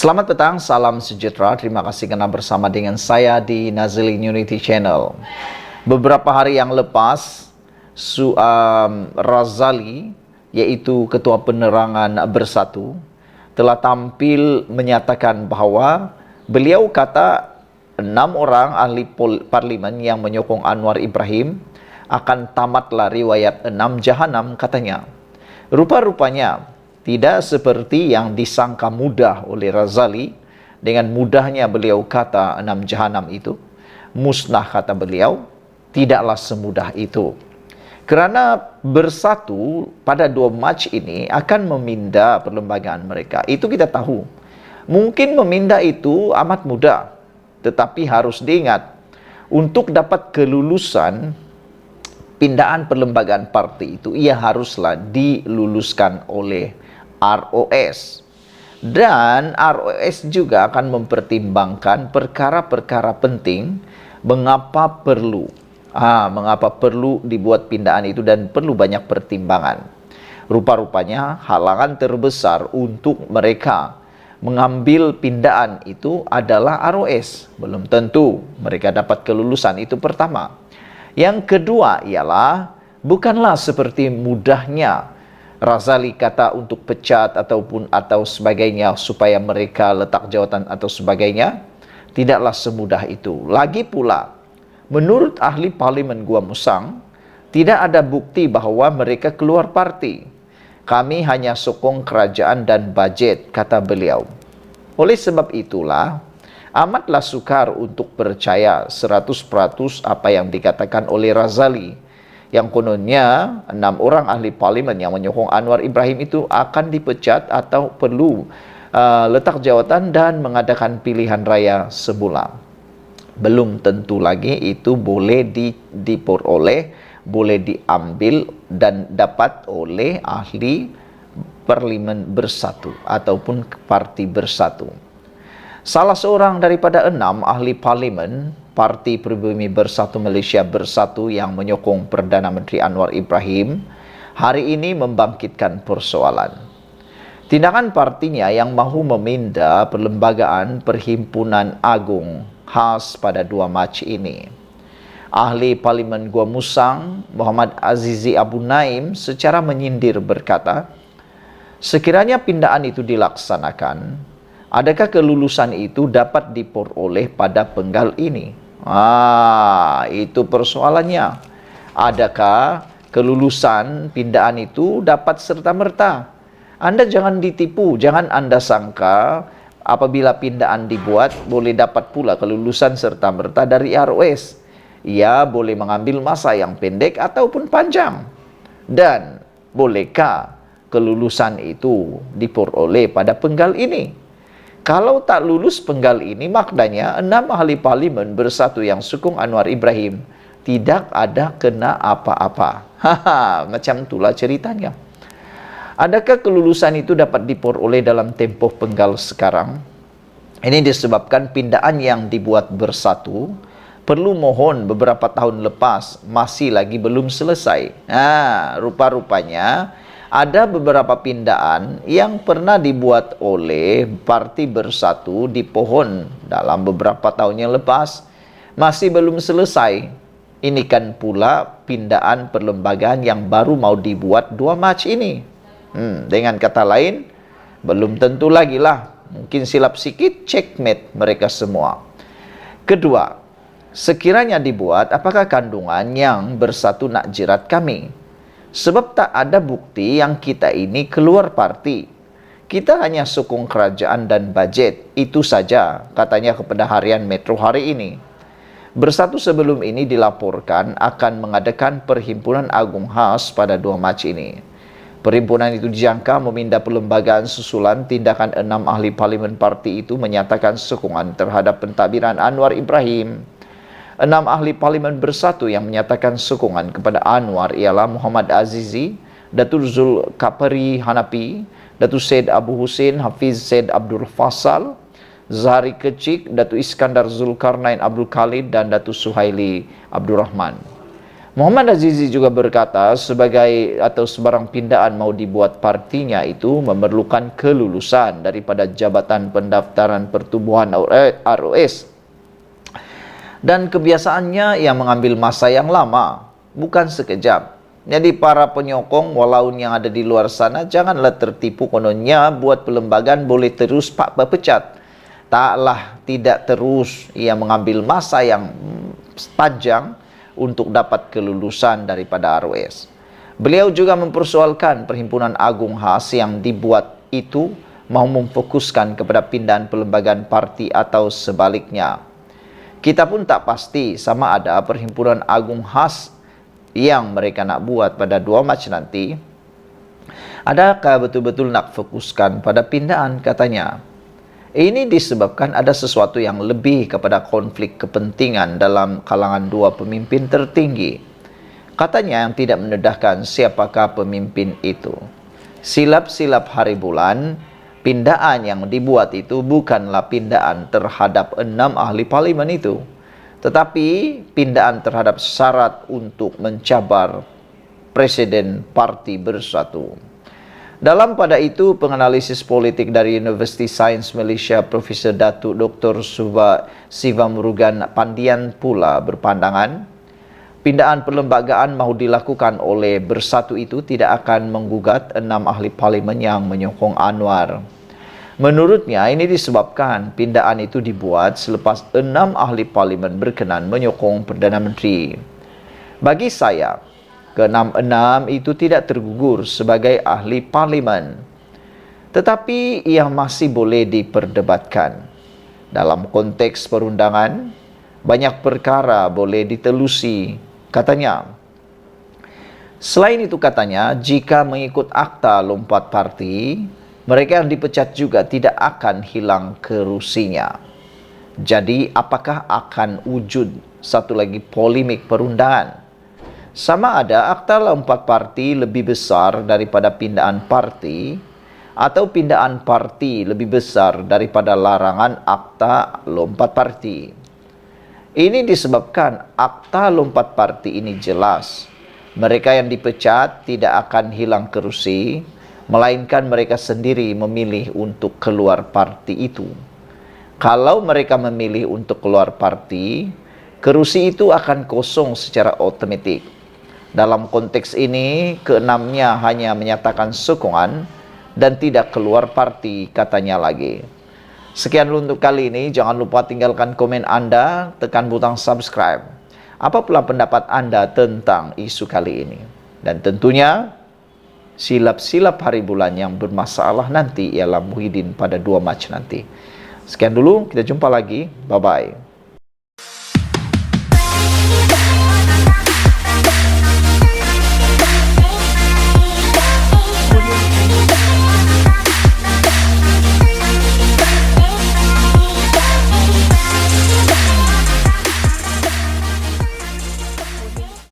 Selamat petang, salam sejahtera. Terima kasih karena bersama dengan saya di Nazilin Unity Channel. Beberapa hari yang lepas, Razali, yaitu Ketua Penerangan Bersatu, telah tampil menyatakan bahwa beliau kata 6 orang ahli parlimen yang menyokong Anwar Ibrahim akan tamatlah riwayat 6 jahanam katanya. Rupa-rupanya tidak seperti yang disangka mudah oleh Razali. Dengan mudahnya beliau kata 6 jahanam itu musnah, kata beliau. Tidaklah semudah itu. Kerana Bersatu pada 2 Mac ini akan memindah perlembagaan mereka. Itu kita tahu. Mungkin memindah itu amat mudah. Tetapi harus diingat, untuk dapat kelulusan pindaan perlembagaan parti itu, ia haruslah diluluskan oleh ROS. Dan ROS juga akan mempertimbangkan perkara-perkara penting mengapa perlu dibuat pindaan itu, dan perlu banyak pertimbangan. Rupa-rupanya halangan terbesar untuk mereka mengambil pindaan itu adalah ROS. Belum tentu mereka dapat kelulusan, itu pertama. Yang kedua ialah bukanlah seperti mudahnya Razali kata untuk pecat atau sebagainya supaya mereka letak jawatan atau sebagainya. Tidaklah semudah itu. Lagi pula, menurut ahli parlimen Gua Musang, tidak ada bukti bahawa mereka keluar parti. Kami hanya sokong kerajaan dan bajet, kata beliau. Oleh sebab itulah, amatlah sukar untuk percaya 100% apa yang dikatakan oleh Razali, yang kononnya 6 orang ahli parlimen yang menyokong Anwar Ibrahim itu akan dipecat atau perlu letak jawatan dan mengadakan pilihan raya semula. Belum tentu lagi itu boleh diperoleh, boleh diambil dan dapat oleh ahli parlimen Bersatu ataupun parti Bersatu. Salah seorang daripada 6 ahli parlimen Parti Pribumi Bersatu Malaysia Bersatu yang menyokong Perdana Menteri Anwar Ibrahim hari ini membangkitkan persoalan. Tindakan partinya yang mahu memindah perlembagaan Perhimpunan Agung khas pada 2 Mac ini. Ahli Parlimen Gua Musang, Muhammad Azizi Abu Naim, secara menyindir berkata, sekiranya pindaan itu dilaksanakan, adakah kelulusan itu dapat diperoleh pada penggal ini? Itu persoalannya. Adakah kelulusan pindaan itu dapat serta-merta? Anda jangan ditipu, jangan Anda sangka apabila pindaan dibuat boleh dapat pula kelulusan serta-merta dari ROS. Ia boleh mengambil masa yang pendek ataupun panjang. Dan bolehkah kelulusan itu diperoleh pada penggal ini? Kalau tak lulus penggal ini, maknanya 6 ahli parlimen Bersatu yang sokong Anwar Ibrahim tidak ada kena apa-apa. Macam itulah ceritanya. Adakah kelulusan itu dapat diperoleh dalam tempoh penggal sekarang? Ini disebabkan pindaan yang dibuat Bersatu perlu mohon beberapa tahun lepas, masih lagi belum selesai. Rupa-rupanya ada beberapa pindaan yang pernah dibuat oleh Parti Bersatu di pohon dalam beberapa tahun yang lepas, masih belum selesai. Ini kan pula pindaan perlembagaan yang baru mau dibuat 2 Mac ini. Dengan kata lain, belum tentu lagi lah. Mungkin silap sikit, checkmate mereka semua. Kedua, sekiranya dibuat, apakah kandungan yang Bersatu nak jerat kami? Sebab tak ada bukti yang kita ini keluar parti. Kita hanya sokong kerajaan dan bajet. Itu saja, katanya kepada harian Metro hari ini. Bersatu sebelum ini dilaporkan akan mengadakan Perhimpunan Agung khas pada 2 Mac ini. Perhimpunan itu dijangka memindah perlembagaan susulan tindakan 6 ahli parlimen parti itu menyatakan sokongan terhadap pentadbiran Anwar Ibrahim. 6 ahli parlimen Bersatu yang menyatakan sokongan kepada Anwar ialah Muhammad Azizi, Datuk Zulkapari Hanapi, Datuk Syed Abu Hussein Hafiz Syed Abdul Fasal, Zahari Kecik, Datuk Iskandar Zulkarnain Abdul Khalid dan Datuk Suhaili Abdul Rahman. Muhammad Azizi juga berkata sebagai atau sebarang pindaan mau dibuat partinya itu memerlukan kelulusan daripada Jabatan Pendaftaran Pertubuhan ROS. Dan kebiasaannya ia mengambil masa yang lama, bukan sekejap. Jadi para penyokong walau yang ada di luar sana janganlah tertipu kononnya buat pelembagaan boleh terus pak berpecat. Taklah, tidak terus ia mengambil masa yang panjang untuk dapat kelulusan daripada ROS. Beliau juga mempersoalkan Perhimpunan Agung HAS yang dibuat itu mau memfokuskan kepada pindahan pelembagaan parti atau sebaliknya. Kita pun tak pasti sama ada Perhimpunan Agung HAS yang mereka nak buat pada 2 Mac nanti, adakah betul-betul nak fokuskan pada pindahan katanya. Ini disebabkan ada sesuatu yang lebih kepada konflik kepentingan dalam kalangan 2 pemimpin tertinggi. Katanya yang tidak mendedahkan siapakah pemimpin itu. Silap-silap hari bulan, pindahan yang dibuat itu bukanlah pindahan terhadap 6 ahli parlimen itu, tetapi pindahan terhadap syarat untuk mencabar Presiden Parti Bersatu. Dalam pada itu, penganalisis politik dari University Science Malaysia, Profesor Datuk Dr. Siva Murugan Pandian pula berpandangan, pindahan perlembagaan mahu dilakukan oleh Bersatu itu tidak akan menggugat 6 ahli parlimen yang menyokong Anwar. Menurutnya, ini disebabkan pindahan itu dibuat selepas 6 ahli parlimen berkenan menyokong Perdana Menteri. Bagi saya, ke-6 itu tidak tergugur sebagai ahli parlimen, tetapi ia masih boleh diperdebatkan. Dalam konteks perundangan, banyak perkara boleh ditelusi, katanya. Selain itu katanya, jika mengikut akta lompat parti, mereka yang dipecat juga tidak akan hilang kerusinya. Jadi, apakah akan wujud satu lagi polemik perundangan? Sama ada akta lompat parti lebih besar daripada pindahan parti, atau pindahan parti lebih besar daripada larangan akta lompat parti. Ini disebabkan akta lompat parti ini jelas. Mereka yang dipecat tidak akan hilang kerusi, melainkan mereka sendiri memilih untuk keluar parti itu. Kalau mereka memilih untuk keluar parti, kerusi itu akan kosong secara otomatik. Dalam konteks ini, ke-6-nya hanya menyatakan sokongan dan tidak keluar parti, katanya lagi. Sekian untuk kali ini, jangan lupa tinggalkan komen Anda, tekan butang subscribe. Apa pula pendapat Anda tentang isu kali ini? Dan tentunya, silap-silap hari bulan yang bermasalah nanti ialah Muhyiddin pada 2 Mac nanti. Sekian dulu, kita jumpa lagi. Bye-bye.